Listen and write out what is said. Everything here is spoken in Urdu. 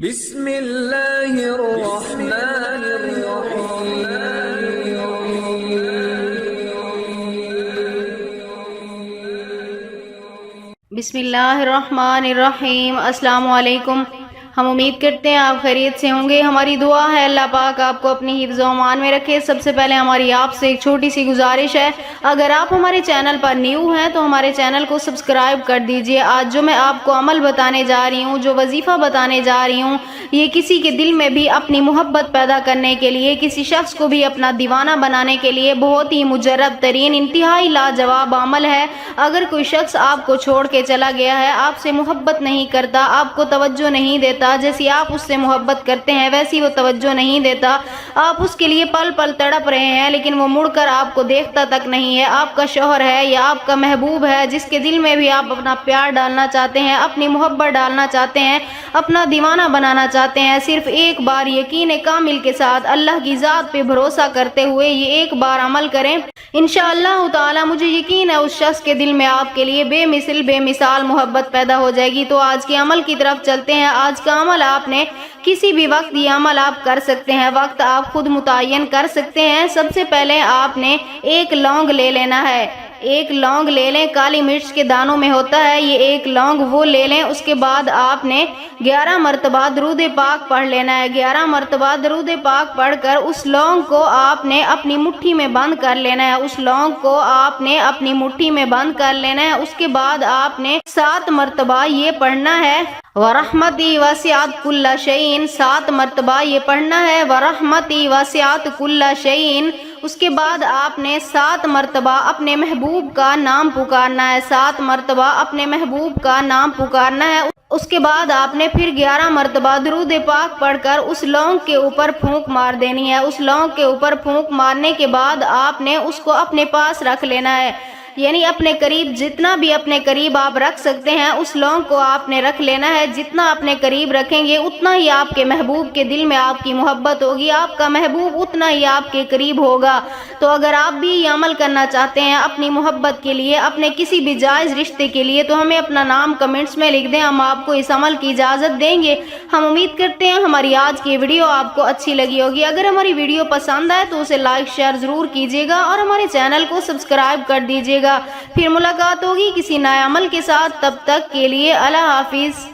بسم اللہ الرحمن الرحیم۔ بسم اللہ الرحمن الرحیم۔ السلام علیکم۔ ہم امید کرتے ہیں آپ خیریت سے ہوں گے۔ ہماری دعا ہے اللہ پاک آپ کو اپنی حفظ و امان میں رکھے۔ سب سے پہلے ہماری آپ سے ایک چھوٹی سی گزارش ہے، اگر آپ ہمارے چینل پر نیو ہیں تو ہمارے چینل کو سبسکرائب کر دیجئے۔ آج جو میں آپ کو عمل بتانے جا رہی ہوں، جو وظیفہ بتانے جا رہی ہوں، یہ کسی کے دل میں بھی اپنی محبت پیدا کرنے کے لیے، کسی شخص کو بھی اپنا دیوانہ بنانے کے لیے بہت ہی مجرب ترین، انتہائی لاجواب عمل ہے۔ اگر کوئی شخص آپ کو چھوڑ کے چلا گیا ہے، آپ سے محبت نہیں کرتا، آپ کو توجہ نہیں دیتا، جیسی آپ اس سے محبت کرتے ہیں ویسی وہ توجہ نہیں دیتا، آپ اس کے لیے پل پل تڑپ رہے ہیں لیکن وہ مڑ کر آپ کو دیکھتا تک نہیں ہے، آپ کا شوہر ہے یا آپ کا محبوب ہے جس کے دل میں بھی آپ اپنا پیار ڈالنا چاہتے ہیں، اپنی محبت ڈالنا چاہتے ہیں، اپنا دیوانہ بنانا چاہتے ہیں، صرف ایک بار یقین کامل کے ساتھ اللہ کی ذات پہ بھروسہ کرتے ہوئے یہ ایک بار عمل کریں، انشاءاللہ تعالی مجھے یقین ہے اس شخص کے دل میں آپ کے لیے بے مثال محبت پیدا ہو جائے گی۔ تو آج کے عمل کی طرف چلتے ہیں۔ آج کا عمل آپ نے کسی بھی وقت یہ عمل آپ کر سکتے ہیں، وقت آپ خود متعین کر سکتے ہیں۔ سب سے پہلے آپ نے ایک لونگ لے لینا ہے، ایک لونگ لے لیں، کالی مرچ کے دانوں میں ہوتا ہے یہ ایک لونگ، وہ لے لیں۔ اس کے بعد آپ نے 11 مرتبہ درود پاک پڑھ لینا ہے، 11 مرتبہ درود پاک پڑھ کر اس لونگ کو آپ نے اپنی مٹھی میں بند کر لینا ہے، اس لونگ کو آپ نے اپنی مٹھی میں بند کر لینا ہے۔ اس کے بعد آپ نے 7 مرتبہ یہ پڑھنا ہے وَرَحْمَتِي وَسِعَتْ كُلَّ شَيْءٍ، 7 مرتبہ یہ پڑھنا ہے وَرَحْمَتِي وَسِعَتْ كُلَّ شَيْءٍ۔ اس کے بعد آپ نے 7 مرتبہ اپنے محبوب کا نام پکارنا ہے، 7 مرتبہ اپنے محبوب کا نام پکارنا ہے۔ اس کے بعد آپ نے پھر 11 مرتبہ درود پاک پڑھ کر اس لونگ کے اوپر پھونک مار دینی ہے، اس لونگ کے اوپر پھونک مارنے کے بعد آپ نے اس کو اپنے پاس رکھ لینا ہے، یعنی اپنے قریب، جتنا بھی اپنے قریب آپ رکھ سکتے ہیں اس لونگ کو آپ نے رکھ لینا ہے۔ جتنا اپنے قریب رکھیں گے اتنا ہی آپ کے محبوب کے دل میں آپ کی محبت ہوگی، آپ کا محبوب اتنا ہی آپ کے قریب ہوگا۔ تو اگر آپ بھی یہ عمل کرنا چاہتے ہیں اپنی محبت کے لیے، اپنے کسی بھی جائز رشتے کے لیے، تو ہمیں اپنا نام کمنٹس میں لکھ دیں، ہم آپ کو اس عمل کی اجازت دیں گے۔ ہم امید کرتے ہیں ہماری آج کی ویڈیو آپ کو اچھی لگی ہوگی۔ اگر ہماری ویڈیو پسند آئے تو اسے لائک شیئر ضرور کیجیے گا اور ہمارے چینل کو سبسکرائب کر دیجیے گا۔ پھر ملاقات ہوگی کسی نئے عمل کے ساتھ، تب تک کے لیے اللہ حافظ۔